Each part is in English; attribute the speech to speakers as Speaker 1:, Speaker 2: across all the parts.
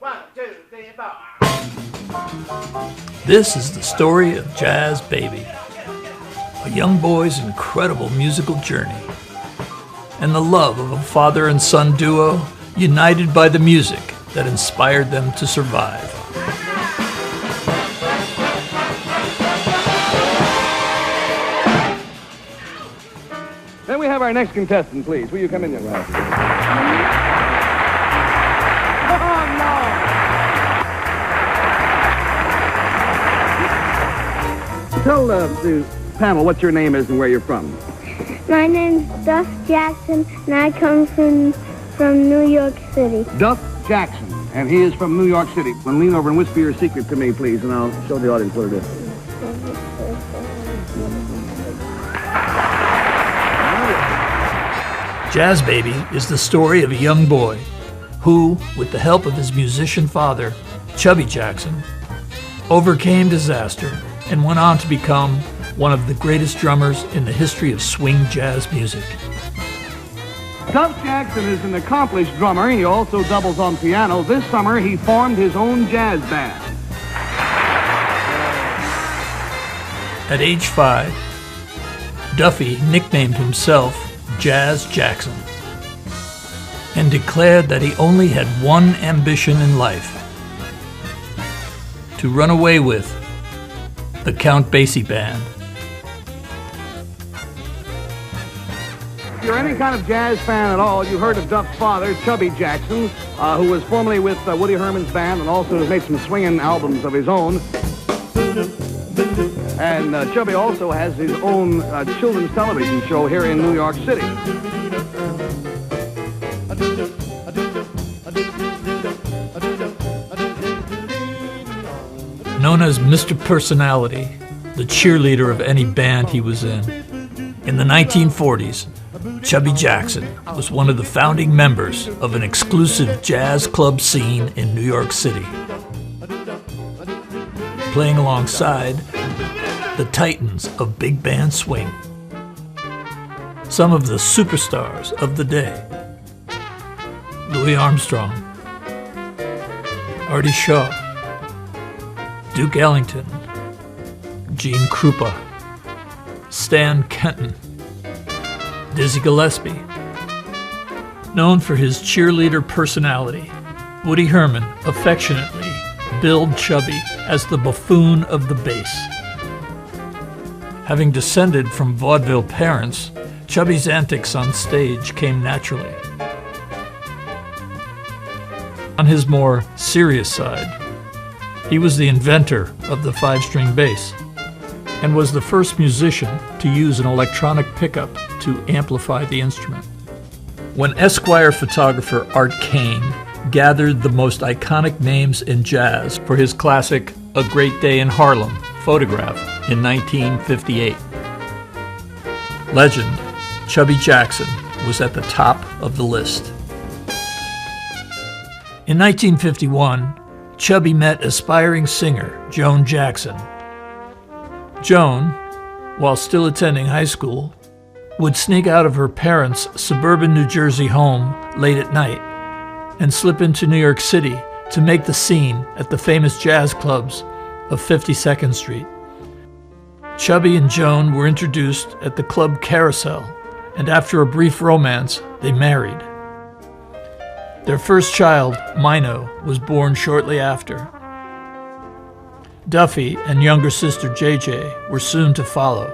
Speaker 1: 1, 2, 3, 4.
Speaker 2: This is the story of Jazz Baby, a young boy's incredible musical journey, and the love of a father and son duo united by the music that inspired them to survive.
Speaker 3: Then we have our next contestant, please. Will you come in, young man? Tell the panel what your name is and where you're from.
Speaker 4: My name's Duffy Jackson, and I come from New York City.
Speaker 3: Duff Jackson, and he is from New York City. Well, lean over and whisper your secret to me, please, and I'll show the audience what it is.
Speaker 2: Jazz Baby is the story of a young boy who, with the help of his musician father, Duffy Jackson, overcame disaster and went on to become one of the greatest drummers in the history of swing jazz music.
Speaker 3: Duff Jackson is an accomplished drummer. He also doubles on piano. This summer, he formed his own jazz band.
Speaker 2: At age 5, Duffy nicknamed himself Jazz Jackson and declared that he only had one ambition in life: to run away with the Count Basie Band.
Speaker 3: If you're any kind of jazz fan at all, you heard of Duff's father, Duffy Jackson, who was formerly with Woody Herman's band and also has made some swinging albums of his own. And Duffy also has his own children's television show here in New York City.
Speaker 2: Known as Mr. Personality, the cheerleader of any band he was in the 1940s, Duffy Jackson was one of the founding members of an exclusive jazz club scene in New York City, playing alongside the titans of big band swing, some of the superstars of the day: Louis Armstrong, Artie Shaw, Duke Ellington, Gene Krupa, Stan Kenton, Dizzy Gillespie. Known for his cheerleader personality, Woody Herman affectionately billed Duffy as the buffoon of the bass. Having descended from vaudeville parents, Duffy's antics on stage came naturally. On his more serious side, he was the inventor of the 5-string bass and was the first musician to use an electronic pickup to amplify the instrument. When Esquire photographer Art Kane gathered the most iconic names in jazz for his classic A Great Day in Harlem photograph in 1958, legend Duffy Jackson was at the top of the list. In 1951, Duffy met aspiring singer Joan Jackson. Joan, while still attending high school, would sneak out of her parents' suburban New Jersey home late at night and slip into New York City to make the scene at the famous jazz clubs of 52nd Street. Duffy and Joan were introduced at the club Carousel, and after a brief romance, they married. Their first child, Mino, was born shortly after. Duffy and younger sister JJ were soon to follow.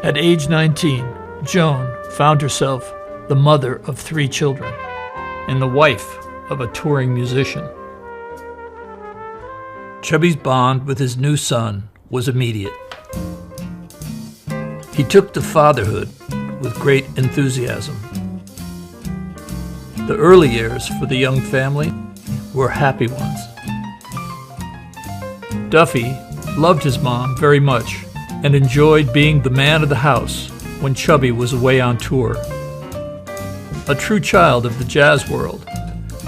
Speaker 2: At age 19, Joan found herself the mother of 3 children and the wife of a touring musician. Duffy's bond with his new son was immediate. He took to fatherhood with great enthusiasm. The early years for the young family were happy ones. Duffy loved his mom very much and enjoyed being the man of the house when Duffy was away on tour. A true child of the jazz world,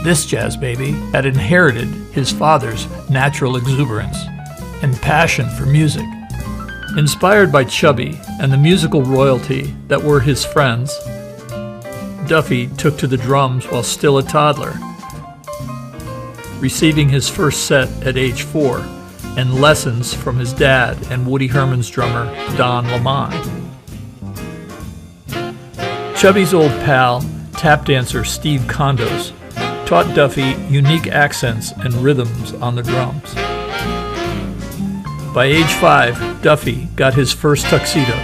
Speaker 2: this Jazz Baby had inherited his father's natural exuberance and passion for music. Inspired by Duffy and the musical royalty that were his friends, Duffy took to the drums while still a toddler. receiving his first set at age 4 and lessons from his dad and Woody Herman's drummer, Don Lamont. Chubby's old pal, tap dancer Steve Condos, taught Duffy unique accents and rhythms on the drums. By age 5, Duffy got his first tuxedo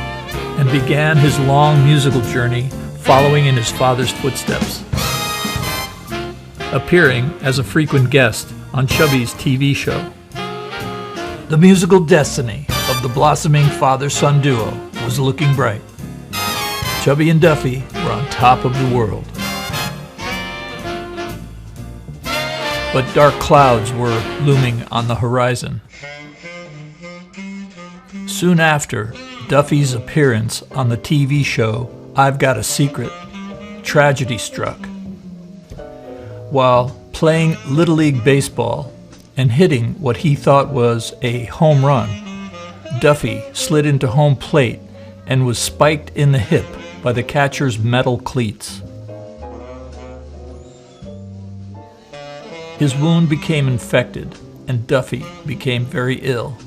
Speaker 2: and began his long musical journey following in his father's footsteps, appearing as a frequent guest on Chubby's TV show. The musical destiny of the blossoming father-son duo was looking bright. Chubby and Duffy were on top of the world. But dark clouds were looming on the horizon. Soon after Duffy's appearance on the TV show I've Got a Secret, tragedy struck. While playing Little League baseball and hitting what he thought was a home run, Duffy slid into home plate and was spiked in the hip by the catcher's metal cleats. His wound became infected, and Duffy became very ill.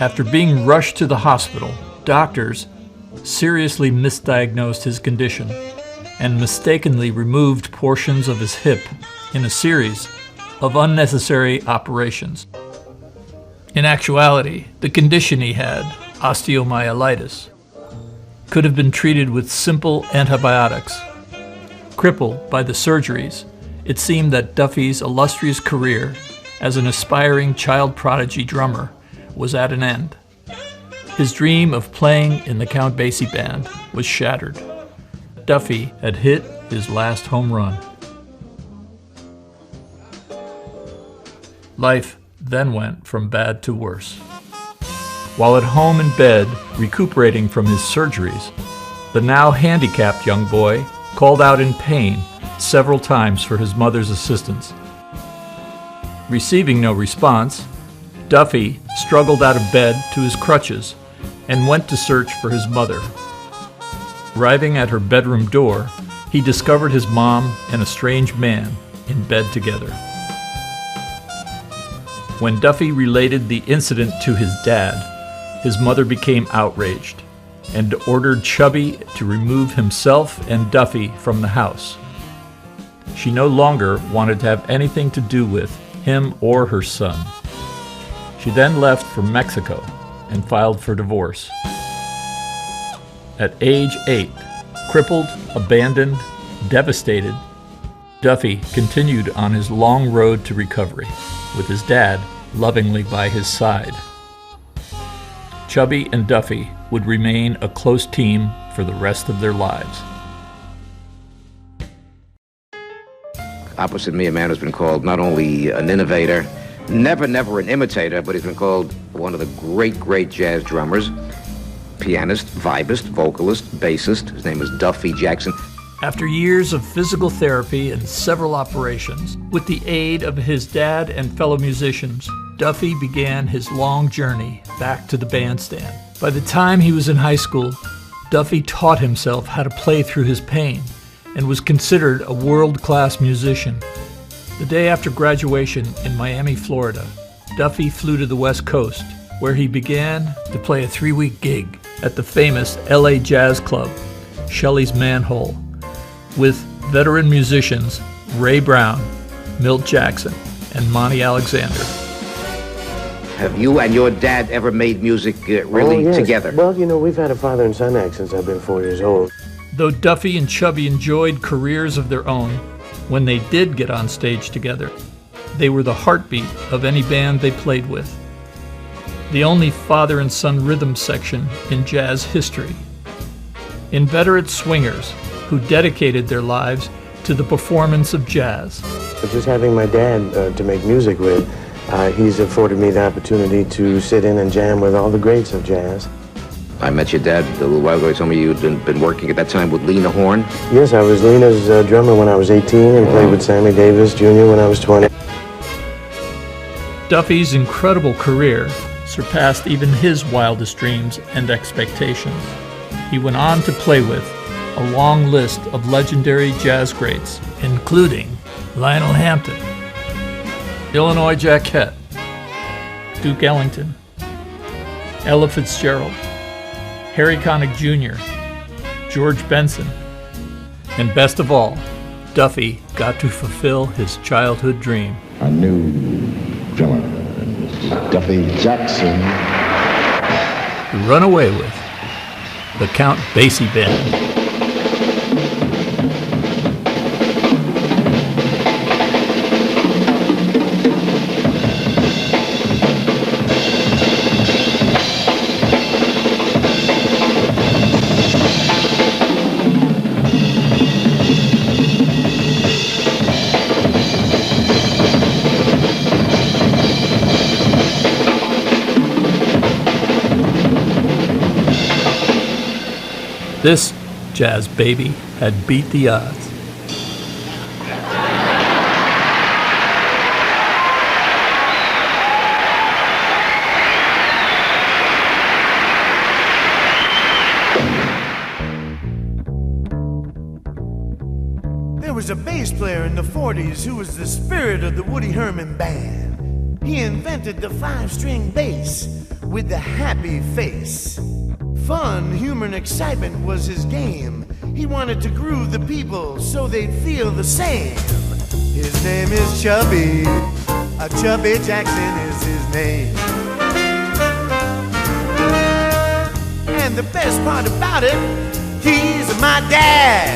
Speaker 2: After being rushed to the hospital, doctors seriously misdiagnosed his condition and mistakenly removed portions of his hip in a series of unnecessary operations. In actuality, the condition he had, osteomyelitis, could have been treated with simple antibiotics. Crippled by the surgeries, it seemed that Duffy's illustrious career as an aspiring child prodigy drummer was at an end. His dream of playing in the Count Basie Band was shattered. Duffy had hit his last home run. Life then went from bad to worse. While at home in bed, recuperating from his surgeries, the now handicapped young boy called out in pain several times for his mother's assistance. Receiving no response, Duffy struggled out of bed to his crutches and went to search for his mother. Arriving at her bedroom door, he discovered his mom and a strange man in bed together. When Duffy related the incident to his dad, his mother became outraged and ordered Chubby to remove himself and Duffy from the house. She no longer wanted to have anything to do with him or her son. She then left for Mexico and filed for divorce. At age 8, crippled, abandoned, devastated, Duffy continued on his long road to recovery, with his dad lovingly by his side. Chubby and Duffy would remain a close team for the rest of their lives.
Speaker 1: Opposite me, a man who's been called not only an innovator, never an imitator, but he's been called one of the great jazz drummers, pianist, vibist, vocalist, bassist. His name is Duffy Jackson.
Speaker 2: After years of physical therapy and several operations, with the aid of his dad and fellow musicians, Duffy began his long journey back to the bandstand. By the time he was in high school, Duffy taught himself how to play through his pain and was considered a world-class musician. The day after graduation in Miami, Florida, Duffy flew to the West Coast, where he began to play a 3-week gig at the famous LA jazz club, Shelley's Manhole, with veteran musicians Ray Brown, Milt Jackson, and Monty Alexander.
Speaker 1: Have you and your dad ever made music really
Speaker 5: yes.
Speaker 1: together?
Speaker 5: Well, you know, we've had a father and son act since I've been 4 years old.
Speaker 2: Though Duffy and Chubby enjoyed careers of their own, when they did get on stage together, they were the heartbeat of any band they played with. The only father and son rhythm section in jazz history. Inveterate swingers who dedicated their lives to the performance of jazz.
Speaker 5: Just having my dad to make music with, he's afforded me the opportunity to sit in and jam with all the greats of jazz.
Speaker 1: I met your dad a little while ago. He told me you'd been working at that time with Lena Horne.
Speaker 5: Yes, I was Lena's drummer when I was 18 and played with Sammy Davis Jr. when I was 20.
Speaker 2: Duffy's incredible career surpassed even his wildest dreams and expectations. He went on to play with a long list of legendary jazz greats, including Lionel Hampton, Illinois Jacquette, Duke Ellington, Ella Fitzgerald, Harry Connick Jr., George Benson, and best of all, Duffy got to fulfill his childhood dream.
Speaker 6: A new villain, Duffy Jackson.
Speaker 2: To run away with the Count Basie Band. This jazz baby had beat the odds.
Speaker 7: There was a bass player in the 40s who was the spirit of the Woody Herman Band. He invented the 5-string bass with the happy face. Fun, humor, and excitement was his game. He wanted to groove the people so they'd feel the same. His name is Chubby. Chubby Jackson is his name. And the best part about it, he's my dad.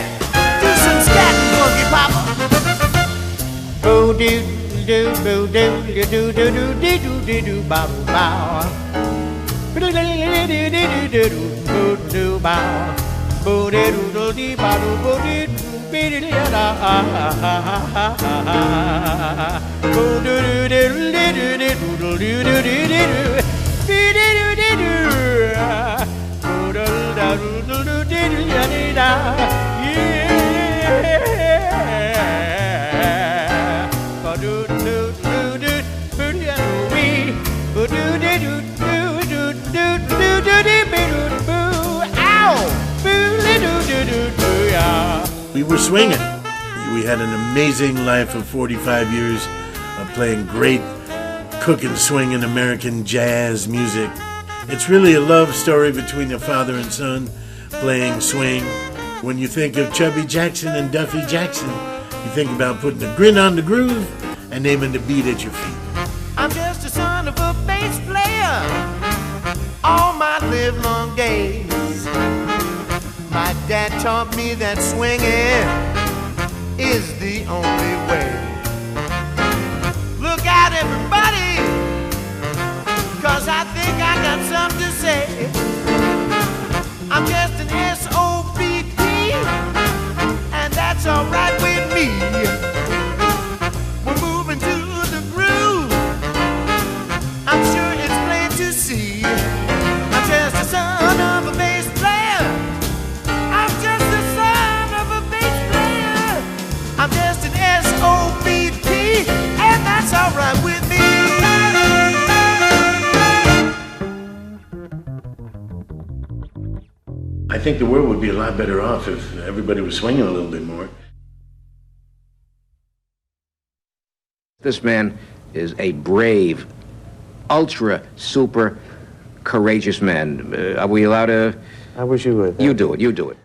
Speaker 7: Do some scat and funky papa. Boo doo doo boo doo doo doo doo doo doo doo doo bow bow. Boo doo doo boo doo bow. Boo doo doo doo bow boo doo doo doo da. Boo doo doo doo doo doo doo doo doo doo doo. Boo doo doo doo doo. Boo doo doo doo doo doo da.
Speaker 8: We were swinging. We had an amazing life of 45 years of playing great cooking, swinging American jazz music. It's really a love story between a father and son playing swing. When you think of Chubby Jackson and Duffy Jackson, you think about putting a grin on the groove and naming the beat at your feet.
Speaker 7: I'm just a son of a bass player all my livelong days. My dad taught me that swinging is the only way. Look out, everybody, 'cause I think I got something to say. I'm just an S-O-B-T, and that's alright with me. We're moving to the groove, I'm sure it's plain to see. I'm just a son of a bass player. I'm just the son of a bass player. I'm just an S-O-B-T, and that's alright with me.
Speaker 8: I think the world would be a lot better off if everybody was swinging a little bit more.
Speaker 1: This man is a brave, ultra, super courageous man. Are we allowed to?
Speaker 5: I wish you would.
Speaker 1: You do it. You do it.